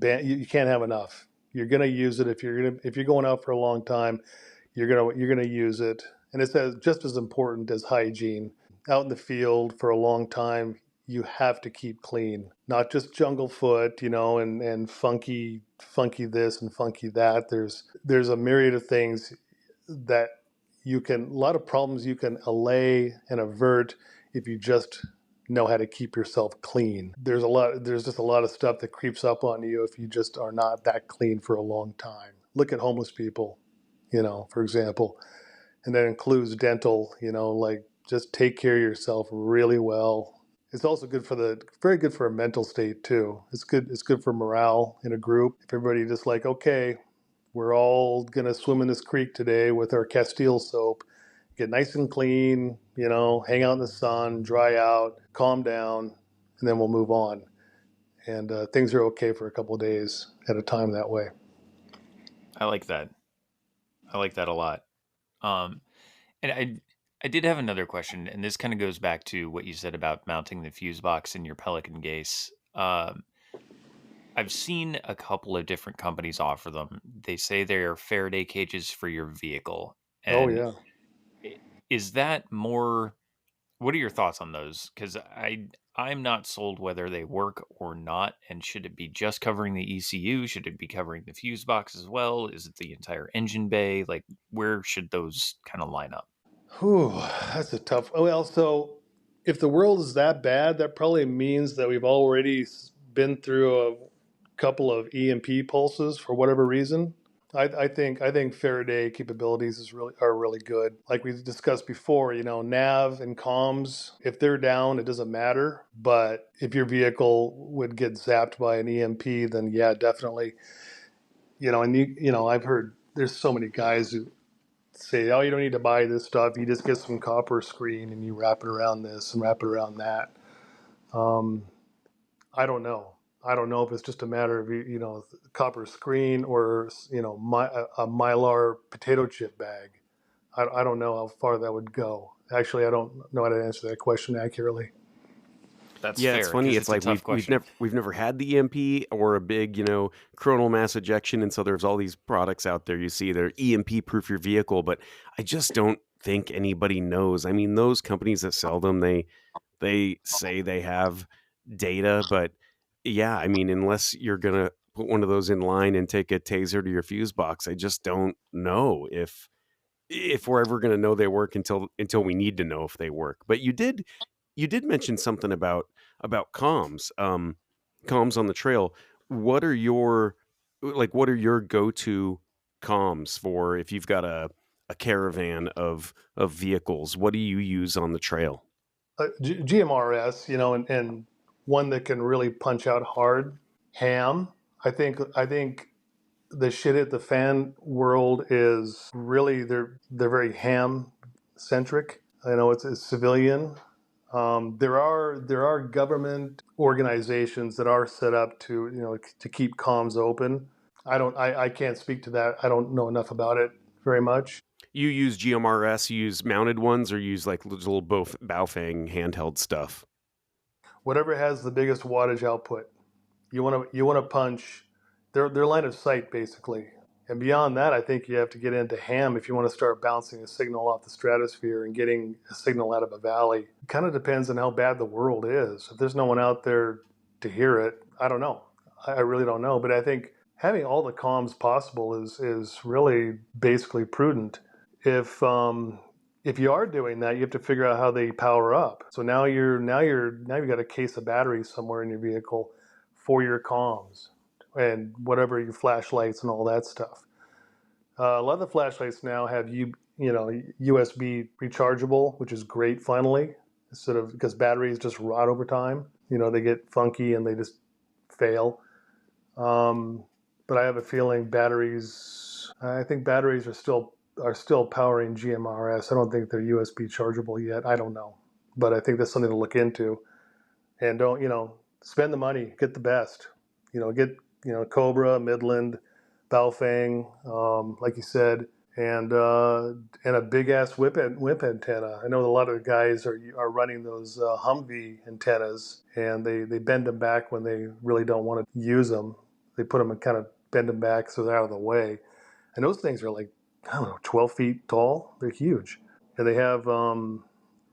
Speaker 7: You can't have enough. You're gonna use it if you're going out for a long time. You're gonna use it, and it's just as important as hygiene. Out in the field for a long time, you have to keep clean, not just jungle foot, and funky this and funky that. There's a myriad of things that a lot of problems you can allay and avert if you just know how to keep yourself clean. There's just a lot of stuff that creeps up on you if you just are not that clean for a long time. Look at homeless people, for example, and that includes dental, like just take care of yourself really well. It's also very good for a mental state too. It's good for morale in a group. If everybody just like, okay, we're all gonna swim in this creek today with our Castile soap, get nice and clean, hang out in the sun, dry out, calm down, and then we'll move on. And things are okay for a couple of days at a time that way.
Speaker 5: I like that. I like that a lot. And I did have another question, and this kind of goes back to what you said about mounting the fuse box in your Pelican case. I've seen a couple of different companies offer them. They say they're Faraday cages for your vehicle.
Speaker 7: Oh
Speaker 5: And
Speaker 7: yeah.
Speaker 5: is that more? What are your thoughts on those? Because I'm not sold whether they work or not. And should it be just covering the ECU? Should it be covering the fuse box as well? Is it the entire engine bay? Like, where should those kind of line up?
Speaker 7: Whew, that's a tough. Well, so if the world is that bad, that probably means that we've already been through a couple of EMP pulses for whatever reason. I think Faraday capabilities are really good. Like we discussed before, nav and comms, if they're down, it doesn't matter. But if your vehicle would get zapped by an EMP, then yeah, definitely. I've heard there's so many guys who say, oh, you don't need to buy this stuff. You just get some copper screen and you wrap it around this and wrap it around that. Um, I don't know. I don't know if it's just a matter of copper screen or a mylar potato chip bag. I don't know how far that would go. Actually, I don't know how to answer that question accurately.
Speaker 5: That's
Speaker 6: Yeah,
Speaker 5: fair.
Speaker 6: it's funny.
Speaker 5: 'Cause
Speaker 6: It's
Speaker 5: a
Speaker 6: like
Speaker 5: tough
Speaker 6: we've
Speaker 5: question.
Speaker 6: never had the EMP or a big, coronal mass ejection, and so there's all these products out there you see that are EMP proof your vehicle, but I just don't think anybody knows. I mean, those companies that sell them, they say they have data, but yeah, I mean, unless you're gonna put one of those in line and take a taser to your fuse box, I just don't know if we're ever gonna know they work until we need to know if they work. But you did mention something about comms, comms on the trail. What are your go-to comms for if you've got a caravan of vehicles? What do you use on the trail?
Speaker 7: GMRS, and one that can really punch out hard. Ham. I think the shit at the fan world is really they're very ham centric. I know it's civilian. There are government organizations that are set up to keep comms open. I can't speak to that. I don't know enough about it very much.
Speaker 6: You use GMRS, you use mounted ones, or you use like little both Baofeng handheld stuff?
Speaker 7: Whatever has the biggest wattage output, you want to punch their line of sight basically. And beyond that, I think you have to get into ham if you want to start bouncing a signal off the stratosphere and getting a signal out of a valley. It kind of depends on how bad the world is. If there's no one out there to hear it, I don't know. I really don't know. But I think having all the comms possible is really basically prudent. If you are doing that, you have to figure out how they power up. So now you've got a case of batteries somewhere in your vehicle for your comms and whatever your flashlights and all that stuff. A lot of the flashlights now have USB rechargeable, which is great finally, instead of because batteries just rot over time. They get funky and they just fail. But I have a feeling I think batteries are still powering GMRS. I don't think they're USB chargeable yet. I don't know, but I think that's something to look into. And don't spend the money, get the best. Get Cobra, Midland, Baofeng, like you said, and a big ass whip antenna. I know a lot of the guys are running those Humvee antennas, and they bend them back when they really don't want to use them. They put them and kind of bend them back so they're out of the way. And those things are like, I don't know, 12 feet tall. They're huge, and they have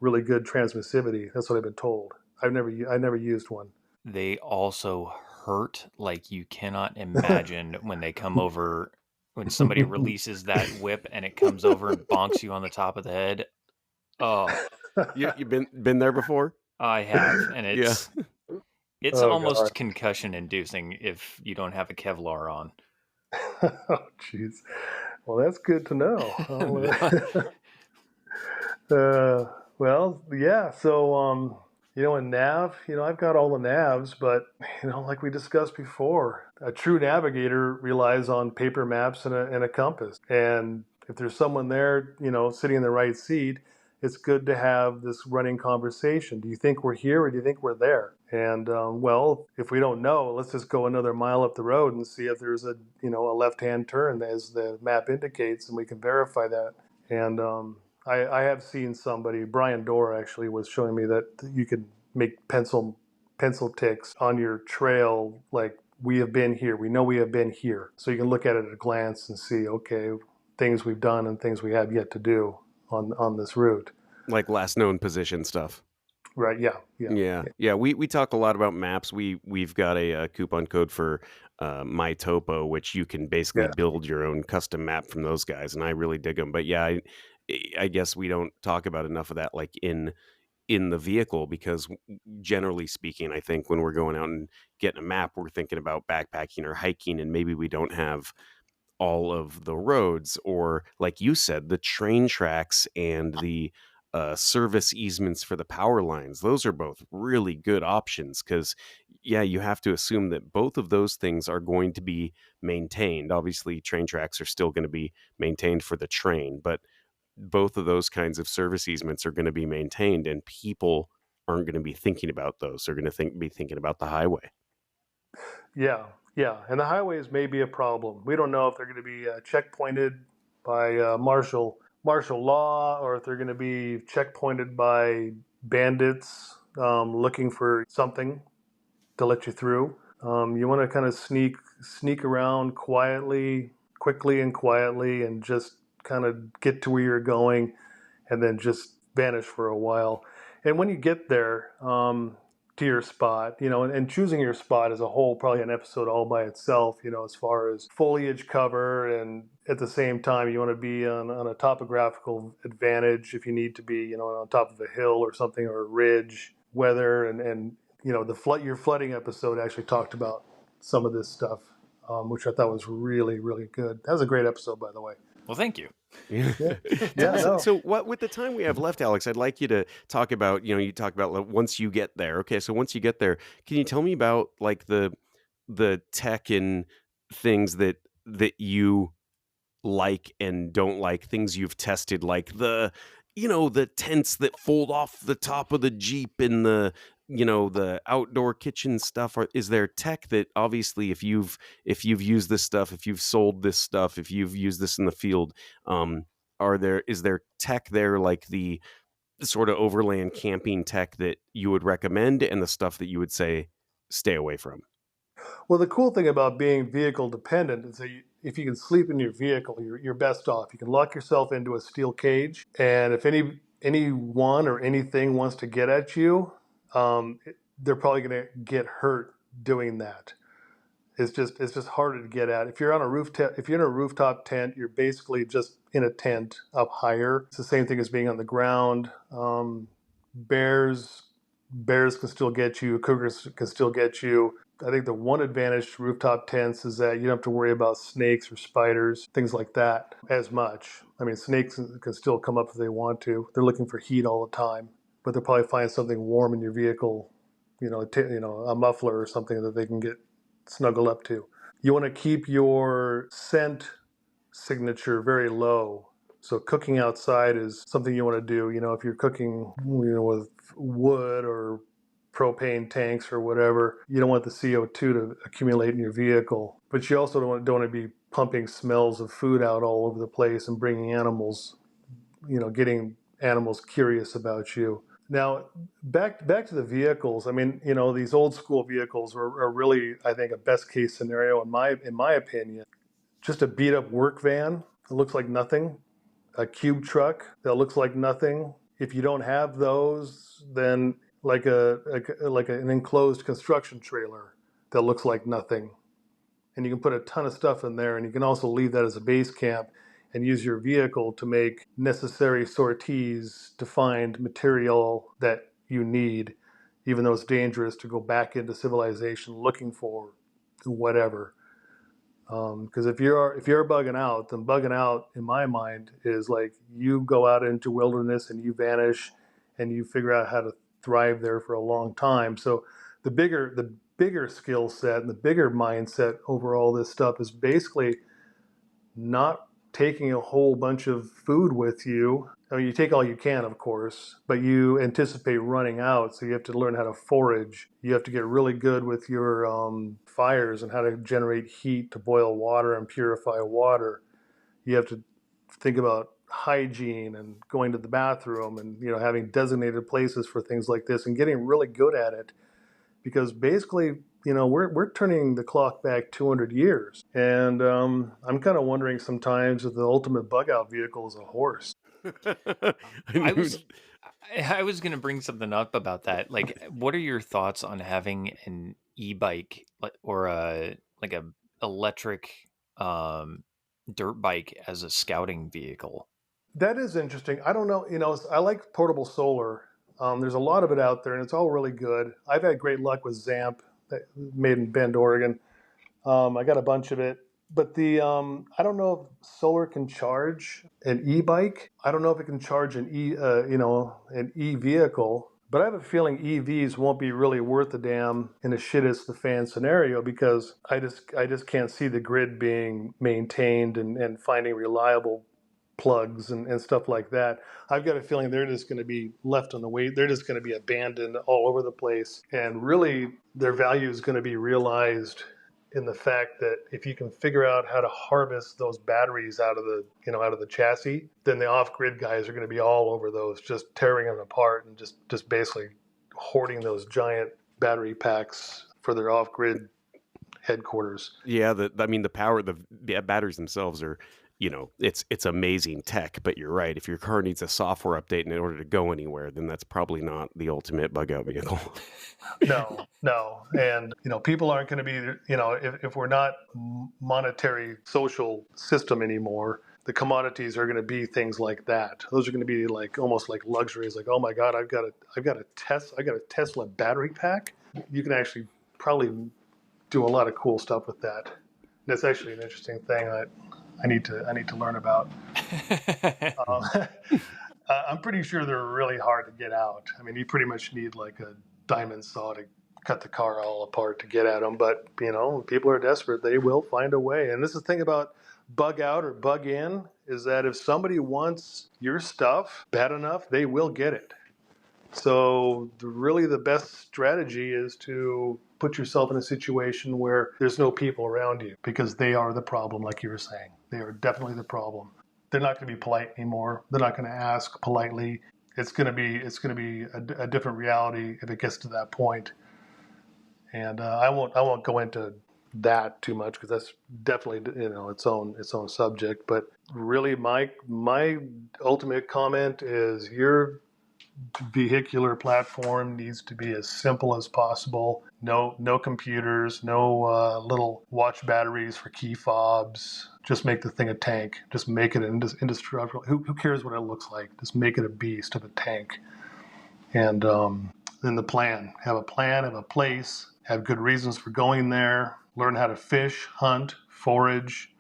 Speaker 7: really good transmissivity. That's what I've been told. I never used one.
Speaker 5: They also hurt like you cannot imagine when they come over, when somebody releases that whip and it comes over and bonks you on the top of the head. Oh,
Speaker 6: You've been there before?
Speaker 5: I have, and
Speaker 6: Yeah.
Speaker 5: it's
Speaker 7: Oh,
Speaker 5: almost
Speaker 7: God.
Speaker 5: concussion inducing if you don't have a Kevlar on.
Speaker 7: Oh, jeez. Well, that's good to know. Well, yeah. So, in nav, I've got all the navs, but like we discussed before, a true navigator relies on paper maps and a compass. And if there's someone there, sitting in the right seat, it's good to have this running conversation. Do you think we're here or do you think we're there? And well, if we don't know, let's just go another mile up the road and see if there's a left-hand turn as the map indicates, and we can verify that. And I have seen somebody, Brian Dorr actually was showing me that you could make pencil ticks on your trail, like we have been here. We know we have been here. So you can look at it at a glance and see, okay, things we've done and things we have yet to do on this route.
Speaker 6: Like last known position stuff.
Speaker 7: Right. Yeah.
Speaker 6: Yeah. We talk a lot about maps. We've got a coupon code for MyTopo, which you can basically
Speaker 7: Yeah.
Speaker 6: build your own custom map from those guys, and I really dig them. But yeah, I guess we don't talk about enough of that, like in the vehicle, because generally speaking, I think when we're going out and getting a map, we're thinking about backpacking or hiking, and maybe we don't have all of the roads, or like you said, the train tracks and the service easements for the power lines. Those are both really good options because, yeah, you have to assume that both of those things are going to be maintained. Obviously, train tracks are still going to be maintained for the train, but both of those kinds of service easements are going to be maintained, and people aren't going to be thinking about those. They're going to be thinking about the highway.
Speaker 7: Yeah. And the highways may be a problem. We don't know if they're going to be checkpointed by martial law, or if they're going to be checkpointed by bandits looking for something to let you through. You want to kind of sneak around quickly and quietly, and just kind of get to where you're going, and then just vanish for a while. And when you get there to your spot, and choosing your spot as a whole, probably an episode all by itself, as far as foliage cover, and at the same time, you want to be on a topographical advantage if you need to be, on top of a hill or something, or a ridge, weather, and your flooding episode actually talked about some of this stuff, which I thought was really, really good. That was a great episode, by the way.
Speaker 5: Well, thank you.
Speaker 6: Yeah. So what, with the time we have left, Alex, I'd like you to talk about, you talk about once you get there. Okay. So once you get there, can you tell me about like the tech and things that you like and don't like, things you've tested, like the tents that fold off the top of the Jeep and the outdoor kitchen stuff? Is there tech that, obviously, if you've used this stuff, if you've sold this stuff, if you've used this in the field, is there tech there, like the sort of overland camping tech, that you would recommend, and the stuff that you would say stay away from?
Speaker 7: Well, the cool thing about being vehicle dependent is that if you can sleep in your vehicle, you're best off. You can lock yourself into a steel cage, and if anyone or anything wants to get at you, they're probably going to get hurt doing that. It's just harder to get at. If you're on a rooftop, if you're in a rooftop tent, you're basically just in a tent up higher. It's the same thing as being on the ground. Bears bears can still get you. Cougars can still get you. I think the one advantage to rooftop tents is that you don't have to worry about snakes or spiders, things like that, as much. I mean, snakes can still come up if they want to. They're looking for heat all the time, but they'll probably find something warm in your vehicle, a muffler or something that they can get snuggle up to. You want to keep your scent signature very low. So cooking outside is something you want to do. If you're cooking, with wood or propane tanks or whatever, you don't want the CO2 to accumulate in your vehicle. But you also don't want to be pumping smells of food out all over the place and bringing animals, getting animals curious about you. Now, back to the vehicles. I mean, these old school vehicles are really, I think, a best case scenario in my opinion. Just a beat up work van that looks like nothing, a cube truck that looks like nothing. If you don't have those, then like an enclosed construction trailer that looks like nothing. And you can put a ton of stuff in there, and you can also leave that as a base camp and use your vehicle to make necessary sorties to find material that you need, even though it's dangerous to go back into civilization looking for whatever. Because if you're bugging out, then bugging out, in my mind, is like you go out into wilderness and you vanish, and you figure out how to thrive there for a long time. So the bigger skill set and the bigger mindset over all this stuff is basically not taking a whole bunch of food with you. I mean, you take all you can, of course, but you anticipate running out, so you have to learn how to forage. You have to get really good with your fires and how to generate heat to boil water and purify water. You have to think about hygiene and going to the bathroom and having designated places for things like this and getting really good at it, because basically we're turning the clock back 200 years, and I'm kind of wondering sometimes if the ultimate bug out vehicle is a horse.
Speaker 5: I was going to bring something up about that. Like, what are your thoughts on having an e-bike or a electric dirt bike as a scouting vehicle?
Speaker 7: That is interesting. I don't know. I like portable solar. There's a lot of it out there, and it's all really good. I've had great luck with Zamp, made in Bend, Oregon. I got a bunch of it. But I don't know if solar can charge an e-bike. I don't know if it can charge an e-vehicle. But I have a feeling EVs won't be really worth a damn in a shit is the fan scenario, because I just can't see the grid being maintained and finding reliable plugs and stuff like that. I've got a feeling they're just going to be left on the way. They're just going to be abandoned all over the place. And really, their value is going to be realized in the fact that if you can figure out how to harvest those batteries out of the chassis, then the off-grid guys are going to be all over those, just tearing them apart and just basically hoarding those giant battery packs for their off-grid headquarters.
Speaker 6: Yeah, the power, the batteries themselves are, it's amazing tech, but you're right. If your car needs a software update in order to go anywhere, then that's probably not the ultimate bug out vehicle.
Speaker 7: No. And, people aren't going to be, if we're not monetary social system anymore, the commodities are going to be things like that. Those are going to be almost like luxuries. Like, oh my God, I've got a Tesla battery pack. You can actually probably do a lot of cool stuff with that. That's actually an interesting thing that I need to learn about. I'm pretty sure they're really hard to get out. I mean, you pretty much need like a diamond saw to cut the car all apart to get at them. But, people are desperate. They will find a way. And this is the thing about bug out or bug in, is that if somebody wants your stuff bad enough, they will get it. So really the best strategy is to put yourself in a situation where there's no people around you, because they are the problem, like you were saying. They are definitely the problem. They're not going to be polite anymore. They're not going to ask politely. It's going to be a different reality if it gets to that point. And I won't go into that too much, because that's definitely its own subject. But really, my ultimate comment is vehicular platform needs to be as simple as possible. No computers, no little watch batteries for key fobs. Just make the thing a tank. Just make it an indestructible. Who cares what it looks like? Just make it a beast of a tank. And then the plan. Have a plan, have a place, have good reasons for going there, learn how to fish, hunt, forage,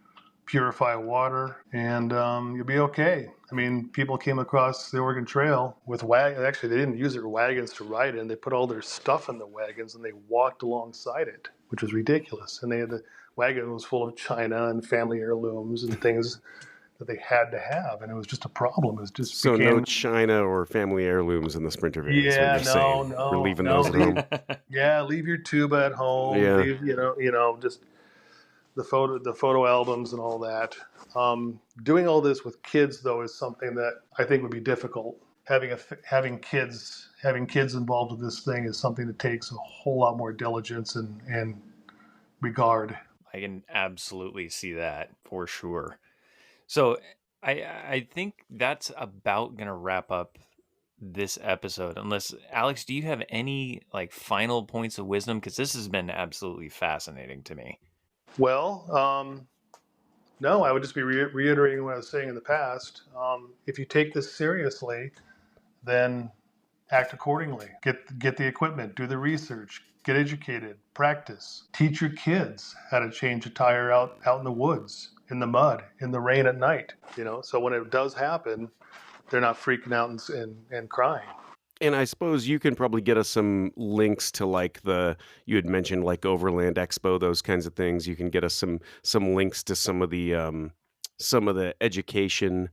Speaker 7: purify water, and you'll be okay. I mean, people came across the Oregon Trail with wagons. Actually, they didn't use their wagons to ride in. They put all their stuff in the wagons and they walked alongside it, which was ridiculous. And the wagon was full of china and family heirlooms and things that they had to have, and it was just a problem. It was just
Speaker 6: So no china or family heirlooms in the Sprinter van. is what
Speaker 7: Yeah,
Speaker 6: you're saying.
Speaker 7: no,
Speaker 6: We're leaving those at home.
Speaker 7: yeah. Leave your tuba at home.
Speaker 6: Yeah.
Speaker 7: Leave, just the photo albums and all that. Doing all this with kids though is something that I think would be difficult. Having kids involved with this thing is something that takes a whole lot more diligence and regard.
Speaker 5: I can absolutely see that for sure. So I think that's about gonna wrap up this episode. Unless Alex, do you have any like final points of wisdom? Because this has been absolutely fascinating to me.
Speaker 7: Well, no, I would just be reiterating what I was saying in the past. If you take this seriously, then act accordingly. Get the equipment, do the research, get educated, practice. Teach your kids how to change a tire out in the woods, in the mud, in the rain at night. So when it does happen, they're not freaking out and crying.
Speaker 6: And I suppose you can probably get us some links to like you had mentioned like Overland Expo, those kinds of things. You can get us some links to some of the education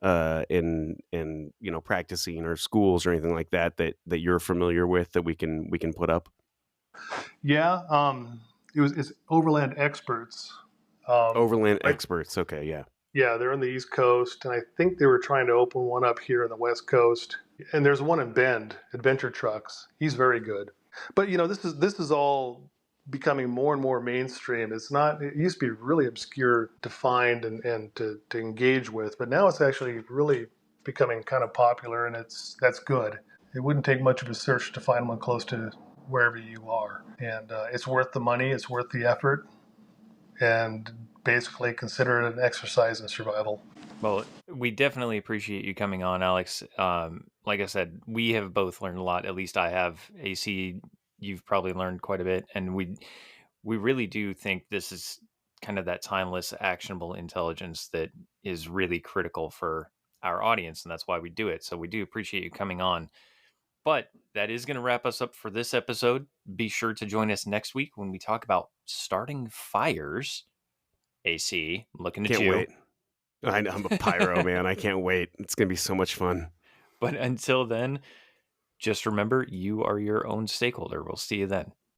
Speaker 6: in practicing or schools or anything like that you're familiar with that we can put up.
Speaker 7: Yeah, it's Overland Experts.
Speaker 6: Overland Experts. Okay, yeah.
Speaker 7: Yeah, they're on the East Coast, and I think they were trying to open one up here on the West Coast. And there's one in Bend, Adventure Trucks. He's very good. But this is all becoming more and more mainstream. It used to be really obscure to find and to engage with, but now it's actually really becoming kind of popular, and that's good. It wouldn't take much of a search to find one close to wherever you are. And it's worth the money, it's worth the effort, and basically consider it an exercise in survival.
Speaker 5: Well, we definitely appreciate you coming on, Alex. Like I said, we have both learned a lot. At least I have. AC, you've probably learned quite a bit, and we really do think this is kind of that timeless, actionable intelligence that is really critical for our audience, and that's why we do it. So we do appreciate you coming on. But that is going to wrap us up for this episode. Be sure to join us next week when we talk about starting fires. AC, I'm looking at
Speaker 6: Can't
Speaker 5: you.
Speaker 6: wait. I'm a pyro, man. I can't wait. It's going to be so much fun.
Speaker 5: But until then, just remember, you are your own stakeholder. We'll see you then.